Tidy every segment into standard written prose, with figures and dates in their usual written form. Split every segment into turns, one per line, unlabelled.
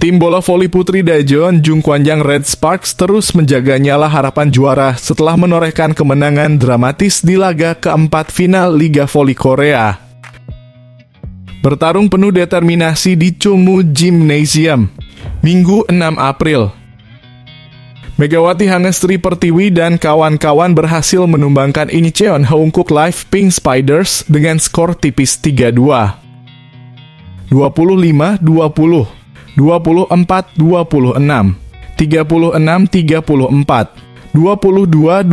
Tim bola voli putri Daejeon Jungkwanjang Red Sparks terus menjaga nyala harapan juara setelah menorehkan kemenangan dramatis di laga keempat final Liga Voli Korea. Bertarung penuh determinasi di Chungmu Gymnasium, Minggu 6 April. Megawati Hangestri Pertiwi dan kawan-kawan berhasil menumbangkan Incheon Haeunkook Live Pink Spiders dengan skor tipis 3-2. 25-20. 24-26, 36-34, 22-25,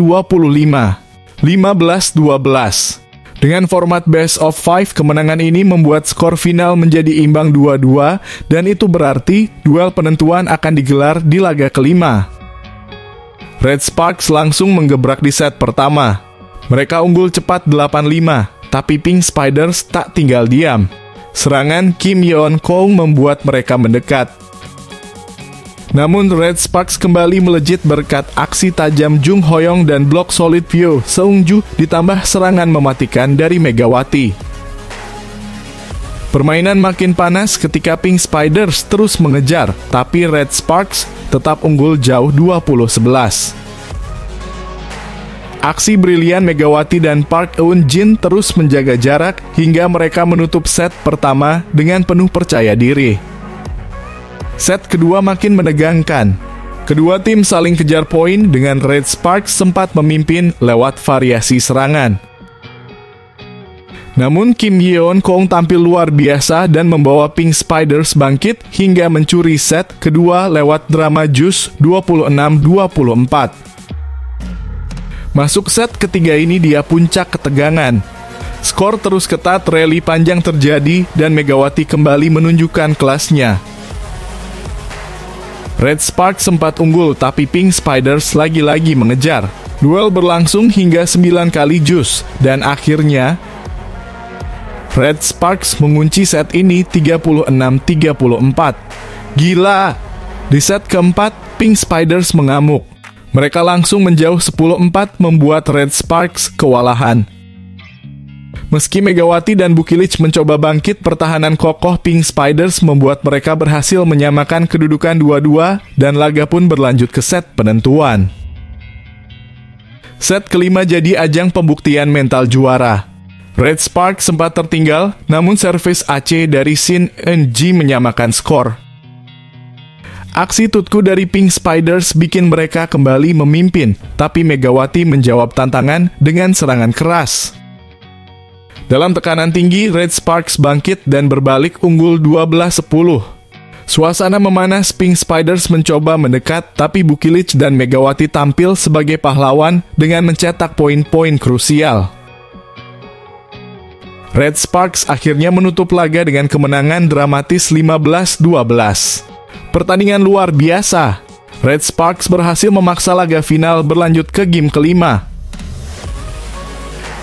15-12. Dengan format best of 5, kemenangan ini membuat skor final menjadi imbang 2-2 dan itu berarti duel penentuan akan digelar di laga kelima. Red Sparks langsung menggebrak di set pertama. Mereka unggul cepat 8-5, tapi Pink Spiders tak tinggal diam. Serangan Kim Yeon Kong membuat mereka mendekat. Namun Red Sparks kembali melejit berkat aksi tajam Jung Hoyong dan blok solid Pyo Seungju ditambah serangan mematikan dari Megawati. Permainan makin panas ketika Pink Spiders terus mengejar, tapi Red Sparks tetap unggul jauh 20-11. Aksi brilian Megawati dan Park Eun-jin terus menjaga jarak hingga mereka menutup set pertama dengan penuh percaya diri. Set kedua makin menegangkan. Kedua tim saling kejar poin dengan Red Sparks sempat memimpin lewat variasi serangan. Namun Kim Yeon Kong tampil luar biasa dan membawa Pink Spiders bangkit hingga mencuri set kedua lewat drama juice 26-24. Masuk set ketiga ini dia puncak ketegangan. Skor terus ketat, rally panjang terjadi, dan Megawati kembali menunjukkan kelasnya. Red Sparks sempat unggul, tapi Pink Spiders lagi-lagi mengejar. Duel berlangsung hingga 9 kali juice, dan akhirnya Red Sparks mengunci set ini 36-34. Gila! Di set keempat, Pink Spiders mengamuk. Mereka langsung menjauh 10-4 membuat Red Sparks kewalahan. Meski Megawati dan Bukilic mencoba bangkit, pertahanan kokoh Pink Spiders membuat mereka berhasil menyamakan kedudukan 2-2 dan laga pun berlanjut ke set penentuan. Set kelima jadi ajang pembuktian mental juara. Red Sparks sempat tertinggal, namun servis AC dari Shin Eun-ji menyamakan skor. Aksi tutku dari Pink Spiders bikin mereka kembali memimpin, tapi Megawati menjawab tantangan dengan serangan keras. Dalam tekanan tinggi, Red Sparks bangkit dan berbalik unggul 12-10. Suasana memanas, Pink Spiders mencoba mendekat, tapi Bukilic dan Megawati tampil sebagai pahlawan dengan mencetak poin-poin krusial. Red Sparks akhirnya menutup laga dengan kemenangan dramatis 15-12. Pertandingan luar biasa. Red Sparks berhasil memaksa laga final berlanjut ke game kelima.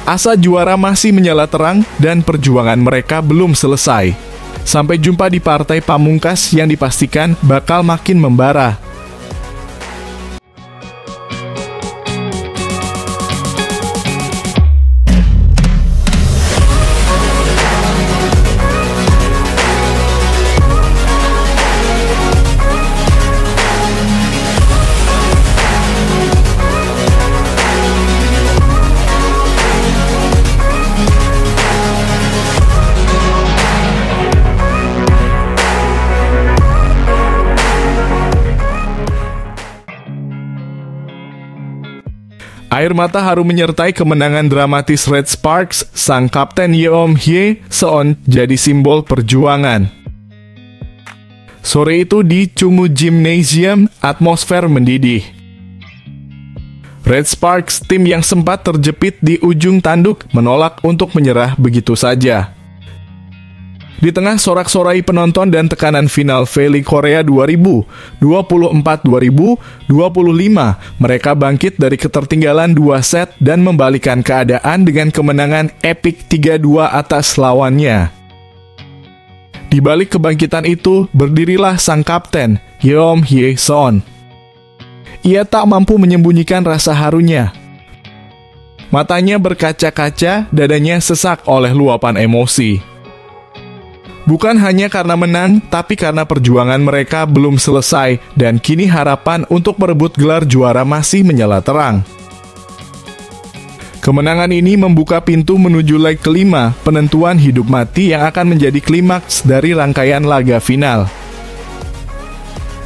Asa juara masih menyala terang dan perjuangan mereka belum selesai. Sampai jumpa di partai pamungkas yang dipastikan bakal makin membara. Air mata haru menyertai kemenangan dramatis Red Sparks, sang kapten Yeom Hye Seon jadi simbol perjuangan. Sore itu di Chungmu Gymnasium, atmosfer mendidih. Red Sparks, tim yang sempat terjepit di ujung tanduk, menolak untuk menyerah begitu saja. Di tengah sorak-sorai penonton dan tekanan final Voli Korea 2024-2025, mereka bangkit dari ketertinggalan 2 set dan membalikan keadaan dengan kemenangan epik 3-2 atas lawannya. Di balik kebangkitan itu, berdirilah sang kapten, Yeom Hye Seon. Ia tak mampu menyembunyikan rasa harunya. Matanya berkaca-kaca, dadanya sesak oleh luapan emosi. Bukan hanya karena menang, tapi karena perjuangan mereka belum selesai dan kini harapan untuk merebut gelar juara masih menyala terang. Kemenangan ini membuka pintu menuju leg kelima, penentuan hidup mati yang akan menjadi klimaks dari rangkaian laga final.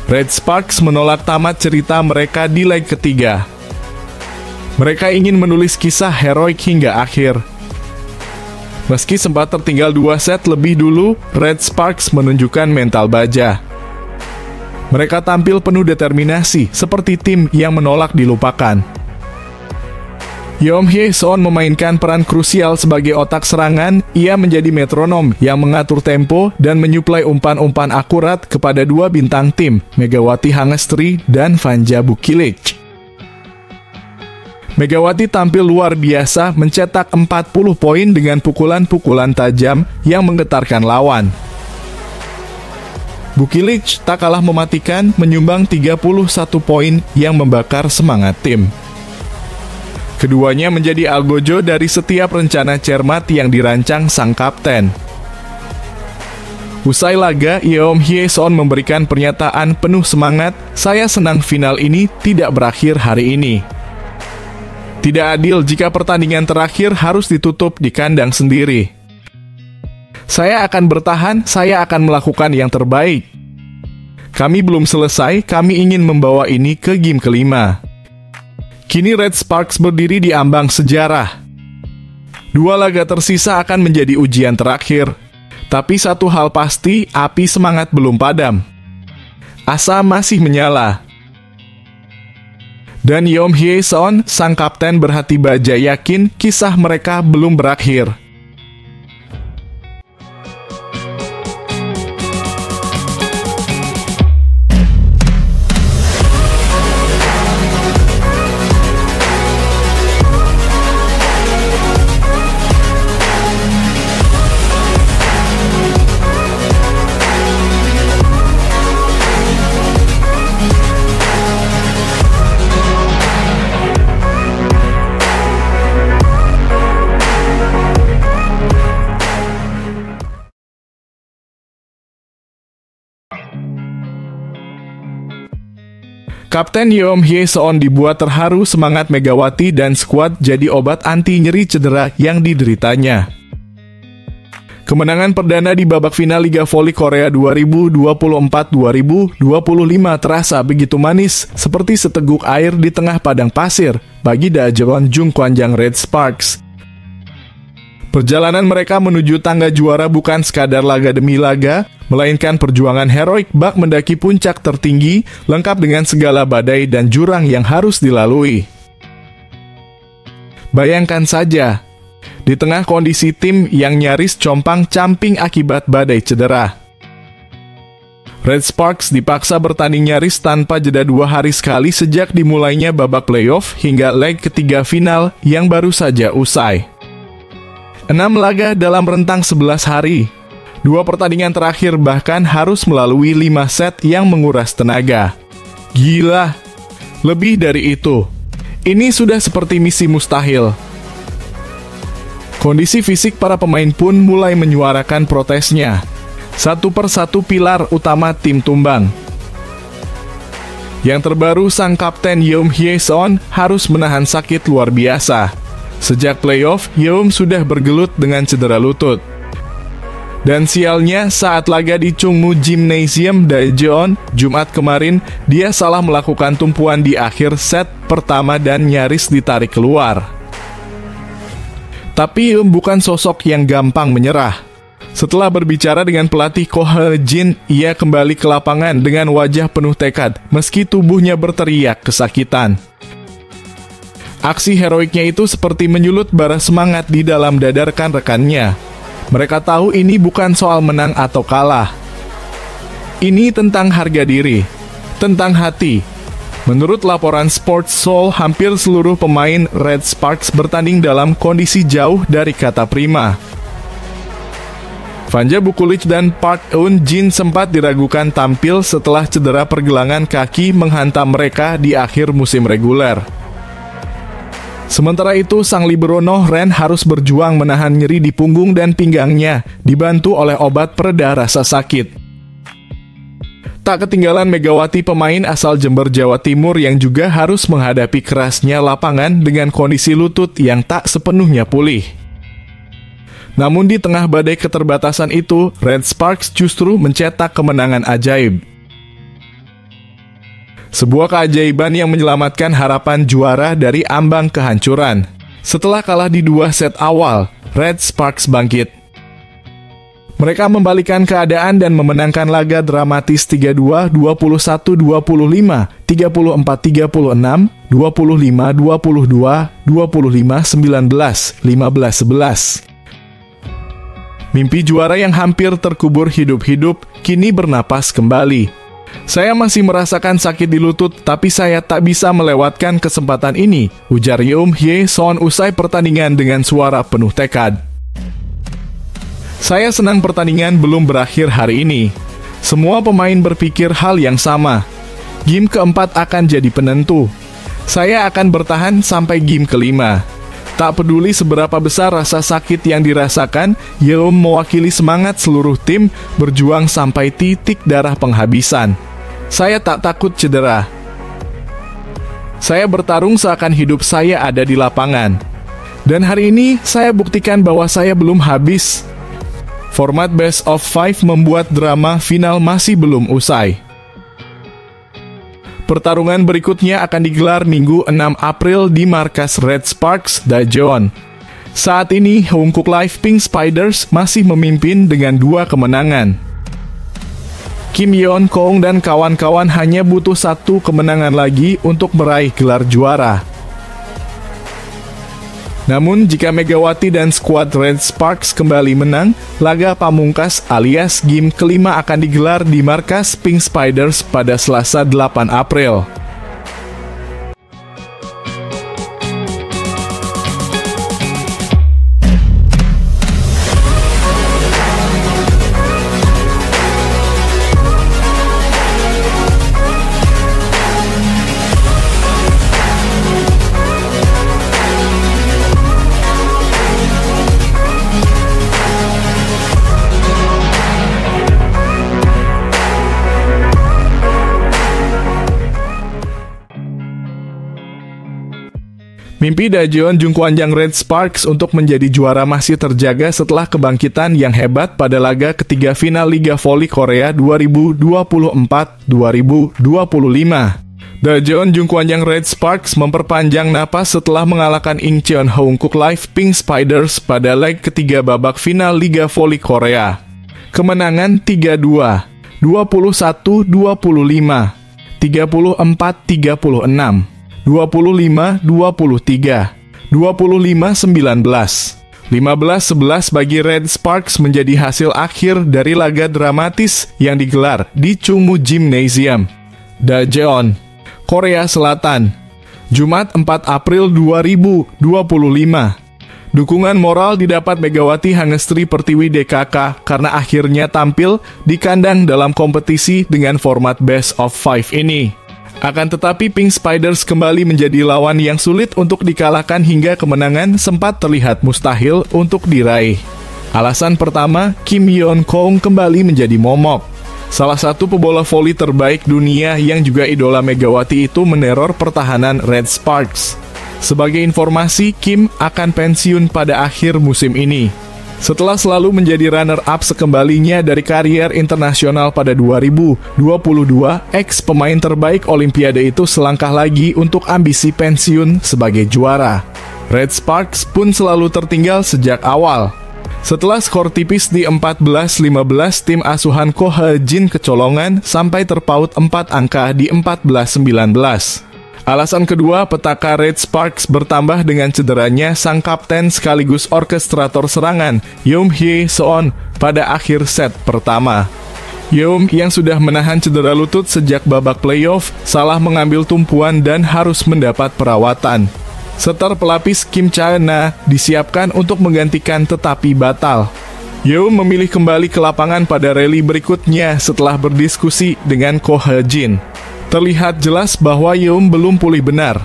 Red Sparks menolak tamat cerita mereka di leg ketiga. Mereka ingin menulis kisah heroik hingga akhir. Meski sempat tertinggal 2 set lebih dulu, Red Sparks menunjukkan mental baja. Mereka tampil penuh determinasi, seperti tim yang menolak dilupakan. Yeom Hye-seon memainkan peran krusial sebagai otak serangan. Ia menjadi metronom yang mengatur tempo dan menyuplai umpan-umpan akurat kepada 2 bintang tim, Megawati Hangestri dan Vanja Bukilic. Megawati tampil luar biasa, mencetak 40 poin dengan pukulan-pukulan tajam yang menggetarkan lawan. Bukilic tak kalah mematikan, menyumbang 31 poin yang membakar semangat tim. Keduanya menjadi algojo dari setiap rencana cermat yang dirancang sang kapten. Usai laga, Yeom Hye-seon memberikan pernyataan penuh semangat, "Saya senang final ini tidak berakhir hari ini. Tidak adil jika pertandingan terakhir harus ditutup di kandang sendiri. Saya akan bertahan, saya akan melakukan yang terbaik. Kami belum selesai, kami ingin membawa ini ke game kelima." Kini Red Sparks berdiri di ambang sejarah. 2 laga tersisa akan menjadi ujian terakhir. Tapi satu hal pasti, api semangat belum padam. Asa masih menyala. Dan Yeom Hye-seon, sang kapten berhati baja, yakin kisah mereka belum berakhir. Kapten Yeom Hye-seon dibuat terharu semangat Megawati dan skuad jadi obat anti nyeri cedera yang dideritanya. Kemenangan perdana di babak final Liga Voli Korea 2024-2025 terasa begitu manis, seperti seteguk air di tengah padang pasir bagi Dajeon Jungkwanjang Red Sparks. Perjalanan mereka menuju tangga juara bukan sekadar laga demi laga, melainkan perjuangan heroik bak mendaki puncak tertinggi, lengkap dengan segala badai dan jurang yang harus dilalui. Bayangkan saja, di tengah kondisi tim yang nyaris compang-camping akibat badai cedera, Red Sparks dipaksa bertanding nyaris tanpa jeda 2 hari sekali sejak dimulainya babak playoff hingga leg ketiga final yang baru saja usai. 6 laga dalam rentang 11 hari. 2 pertandingan terakhir bahkan harus melalui 5 set yang menguras tenaga. Gila, lebih dari itu. Ini sudah seperti misi mustahil. Kondisi fisik para pemain pun mulai menyuarakan protesnya. Satu persatu pilar utama tim tumbang. Yang terbaru, sang kapten Yeom Hye-seon harus menahan sakit luar biasa. Sejak playoff, Yeom sudah bergelut dengan cedera lutut. Dan sialnya, saat laga di Chungmu Gymnasium Daejeon, Jumat kemarin, dia salah melakukan tumpuan di akhir set pertama dan nyaris ditarik keluar. Tapi Yeom bukan sosok yang gampang menyerah. Setelah berbicara dengan pelatih Ko He-jin, ia kembali ke lapangan dengan wajah penuh tekad, meski tubuhnya berteriak kesakitan. Aksi heroiknya itu seperti menyulut bara semangat di dalam dada rekan-rekannya. Mereka tahu ini bukan soal menang atau kalah. Ini tentang harga diri, tentang hati. Menurut laporan Sports Seoul, hampir seluruh pemain Red Sparks bertanding dalam kondisi jauh dari kata prima. Vanja Bukilic dan Park Eun-jin sempat diragukan tampil setelah cedera pergelangan kaki menghantam mereka di akhir musim reguler. Sementara itu, sang libero Noh Ren harus berjuang menahan nyeri di punggung dan pinggangnya, dibantu oleh obat pereda rasa sakit. Tak ketinggalan Megawati, pemain asal Jember, Jawa Timur yang juga harus menghadapi kerasnya lapangan dengan kondisi lutut yang tak sepenuhnya pulih. Namun di tengah badai keterbatasan itu, Red Sparks justru mencetak kemenangan ajaib. Sebuah keajaiban yang menyelamatkan harapan juara dari ambang kehancuran. Setelah kalah di 2 set awal, Red Sparks bangkit. Mereka membalikan keadaan dan memenangkan laga dramatis 3-2, 21-25, 34-36, 25-22, 25-19, 15-11. Mimpi juara yang hampir terkubur hidup-hidup kini bernapas kembali. Saya masih merasakan sakit di lutut, tapi saya tak bisa melewatkan kesempatan ini, ujar Yeom Hye Son usai pertandingan dengan suara penuh tekad. Saya senang pertandingan belum berakhir hari ini. Semua pemain berpikir hal yang sama. Game keempat akan jadi penentu. Saya akan bertahan sampai game kelima. Tak peduli seberapa besar rasa sakit yang dirasakan, Yeom mewakili semangat seluruh tim berjuang sampai titik darah penghabisan. Saya tak takut cedera. Saya bertarung seakan hidup saya ada di lapangan. Dan hari ini saya buktikan bahwa saya belum habis. Format Best of 5 membuat drama final masih belum usai. Pertarungan berikutnya akan digelar Minggu 6 April di markas Red Sparks, Daejeon. Saat ini, Hongkuk Live Pink Spiders masih memimpin dengan 2 kemenangan. Kim Yeon Kong dan kawan-kawan hanya butuh 1 kemenangan lagi untuk meraih gelar juara. Namun, jika Megawati dan skuad Red Sparks kembali menang, laga pamungkas alias game kelima akan digelar di markas Pink Spiders pada Selasa 8 April. Mimpi Daejeon Jungkwanjang Red Sparks untuk menjadi juara masih terjaga setelah kebangkitan yang hebat pada laga ketiga final Liga Voli Korea 2024-2025. Daejeon Jungkwanjang Red Sparks memperpanjang napas setelah mengalahkan Incheon Hongkuk Live Pink Spiders pada leg ketiga babak final Liga Voli Korea. Kemenangan 3-2, 21-25, 34-36. 25-23, 25-19, 15-11 bagi Red Sparks menjadi hasil akhir dari laga dramatis yang digelar di Chungmu Gymnasium, Daejeon, Korea Selatan, Jumat 4 April 2025. Dukungan moral didapat Megawati Hangestri Pertiwi DKK karena akhirnya tampil di kandang dalam kompetisi dengan format Best of 5 ini. Akan tetapi Pink Spiders kembali menjadi lawan yang sulit untuk dikalahkan hingga kemenangan sempat terlihat mustahil untuk diraih. Alasan pertama, Kim Yeon Kong kembali menjadi momok. Salah satu pebola voli terbaik dunia yang juga idola Megawati itu meneror pertahanan Red Sparks. Sebagai informasi, Kim akan pensiun pada akhir musim ini. Setelah selalu menjadi runner-up sekembalinya dari karier internasional pada 2022, ex-pemain terbaik Olimpiade itu selangkah lagi untuk ambisi pensiun sebagai juara. Red Sparks pun selalu tertinggal sejak awal. Setelah skor tipis di 14-15, tim asuhan Ko Ha-jin kecolongan sampai terpaut 4 angka di 14-19. Alasan kedua, petaka Red Sparks bertambah dengan cederanya sang kapten sekaligus orkestrator serangan, Yeom Hye Son, pada akhir set pertama. Yeom yang sudah menahan cedera lutut sejak babak playoff, salah mengambil tumpuan dan harus mendapat perawatan. Setar pelapis Kim Cha-na disiapkan untuk menggantikan tetapi batal. Yeom memilih kembali ke lapangan pada rally berikutnya setelah berdiskusi dengan Ko Ha-jin. Terlihat jelas bahwa Yeom belum pulih benar.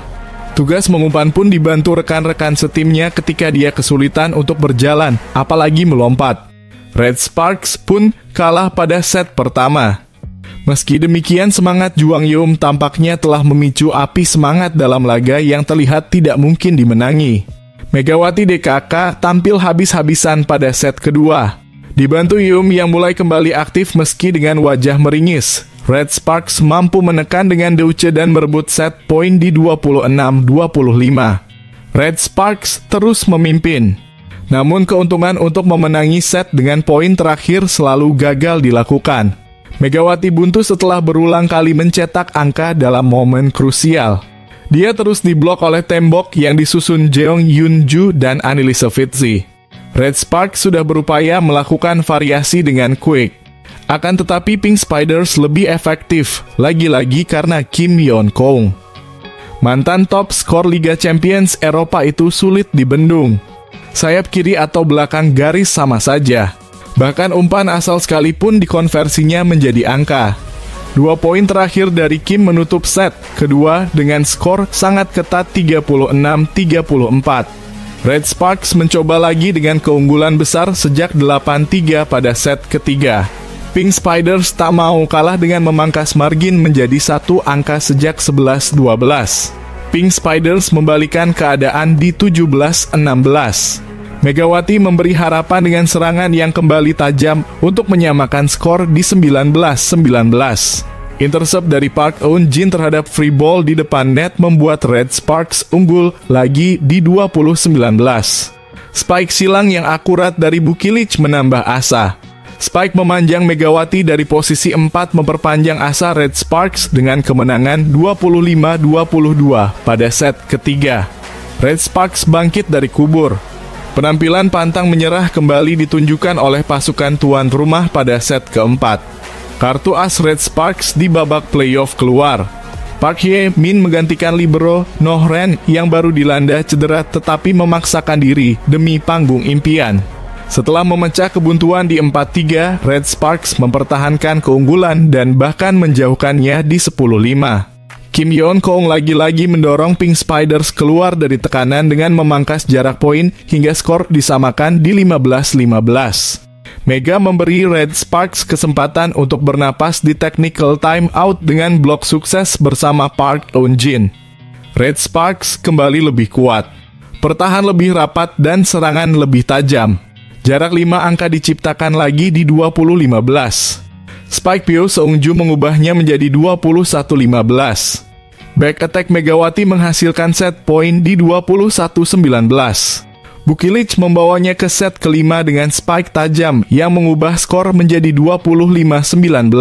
Tugas mengumpan pun dibantu rekan-rekan setimnya ketika dia kesulitan untuk berjalan, apalagi melompat. Red Sparks pun kalah pada set pertama. Meski demikian, semangat Jwang Yeom tampaknya telah memicu api semangat dalam laga yang terlihat tidak mungkin dimenangi. Megawati DKK tampil habis-habisan pada set kedua. Dibantu Yeom yang mulai kembali aktif meski dengan wajah meringis, Red Sparks mampu menekan dengan Deutsche dan merebut set poin di 26-25. Red Sparks terus memimpin. Namun keuntungan untuk memenangi set dengan poin terakhir selalu gagal dilakukan. Megawati buntu setelah berulang kali mencetak angka dalam momen krusial. Dia terus diblok oleh tembok yang disusun Jeong Yoon-ju dan Anneliese Fitzy. Red Sparks sudah berupaya melakukan variasi dengan quick. Akan tetapi Pink Spiders lebih efektif, lagi-lagi karena Kim Yeon-kong. Mantan top skor Liga Champions Eropa itu sulit dibendung. Sayap kiri atau belakang garis sama saja. Bahkan umpan asal sekalipun dikonversinya menjadi angka. 2 poin terakhir dari Kim menutup set kedua dengan skor sangat ketat 36-34. Red Sparks mencoba lagi dengan keunggulan besar sejak 8-3 pada set ketiga. Pink Spiders tak mau kalah dengan memangkas margin menjadi 1 angka sejak 11-12. Pink Spiders membalikan keadaan di 17-16. Megawati memberi harapan dengan serangan yang kembali tajam untuk menyamakan skor di 19-19. Intercept dari Park Eun-jin terhadap free ball di depan net membuat Red Sparks unggul lagi di 20-19. Spike silang yang akurat dari Bukilic menambah asa. Spike memanjang Megawati dari posisi 4 memperpanjang asa Red Sparks dengan kemenangan 25-22 pada set ketiga. Red Sparks bangkit dari kubur. Penampilan pantang menyerah kembali ditunjukkan oleh pasukan tuan rumah pada set keempat. Kartu as Red Sparks di babak playoff keluar. Park Hye-min menggantikan libero Noh Ren yang baru dilanda cedera tetapi memaksakan diri demi panggung impian. Setelah memecah kebuntuan di 4-3, Red Sparks mempertahankan keunggulan dan bahkan menjauhkannya di 10-5. Kim Yeon-kong lagi-lagi mendorong Pink Spiders keluar dari tekanan dengan memangkas jarak poin hingga skor disamakan di 15-15. Mega memberi Red Sparks kesempatan untuk bernapas di technical time out dengan blok sukses bersama Park Eun-jin. Red Sparks kembali lebih kuat, pertahan lebih rapat dan serangan lebih tajam. Jarak 5 angka diciptakan lagi di 20-15. Spike Pyo Seung-ju mengubahnya menjadi 21-15. Back attack Megawati menghasilkan set point di 21-19. Bukilic membawanya ke set kelima dengan spike tajam yang mengubah skor menjadi 25-19.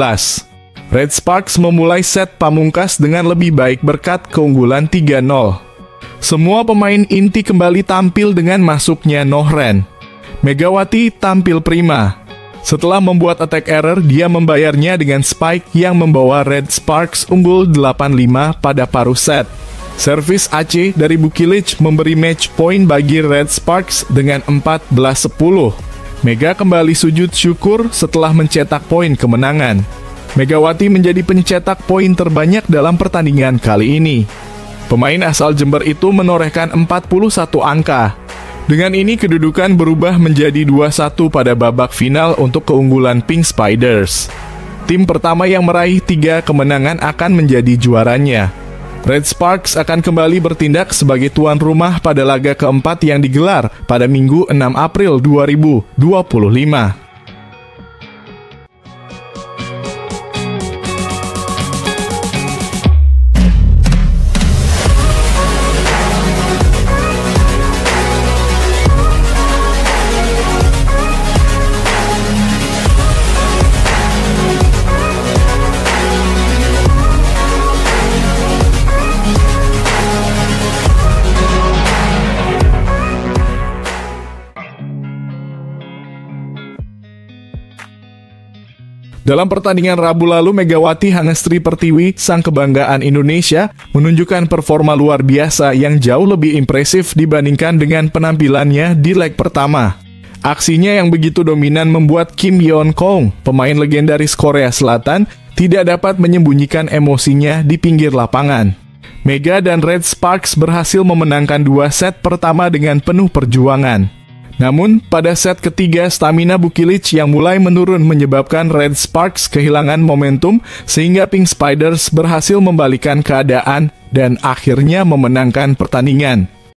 Red Sparks memulai set pamungkas dengan lebih baik berkat keunggulan 3-0. Semua pemain inti kembali tampil dengan masuknya Noh Ren. Megawati tampil prima. Setelah membuat attack error, dia membayarnya dengan spike yang membawa Red Sparks unggul 8-5 pada paruh set. Servis AC dari Bukilic memberi match point bagi Red Sparks dengan 14-10. Mega kembali sujud syukur setelah mencetak poin kemenangan. Megawati menjadi pencetak poin terbanyak dalam pertandingan kali ini. Pemain asal Jember itu menorehkan 41 angka. Dengan ini kedudukan berubah menjadi 2-1 pada babak final untuk keunggulan Pink Spiders. Tim pertama yang meraih 3 kemenangan akan menjadi juaranya. Red Sparks akan kembali bertindak sebagai tuan rumah pada laga keempat yang digelar pada Minggu 6 April 2025. Dalam pertandingan Rabu lalu, Megawati Hangestri Pertiwi, sang kebanggaan Indonesia, menunjukkan performa luar biasa yang jauh lebih impresif dibandingkan dengan penampilannya di leg pertama. Aksinya yang begitu dominan membuat Kim Yeon-kong, pemain legendaris Korea Selatan, tidak dapat menyembunyikan emosinya di pinggir lapangan. Mega dan Red Sparks berhasil memenangkan 2 set pertama dengan penuh perjuangan. Namun, pada set ketiga stamina Bukilic yang mulai menurun menyebabkan Red Sparks kehilangan momentum sehingga Pink Spiders berhasil membalikkan keadaan dan akhirnya memenangkan pertandingan.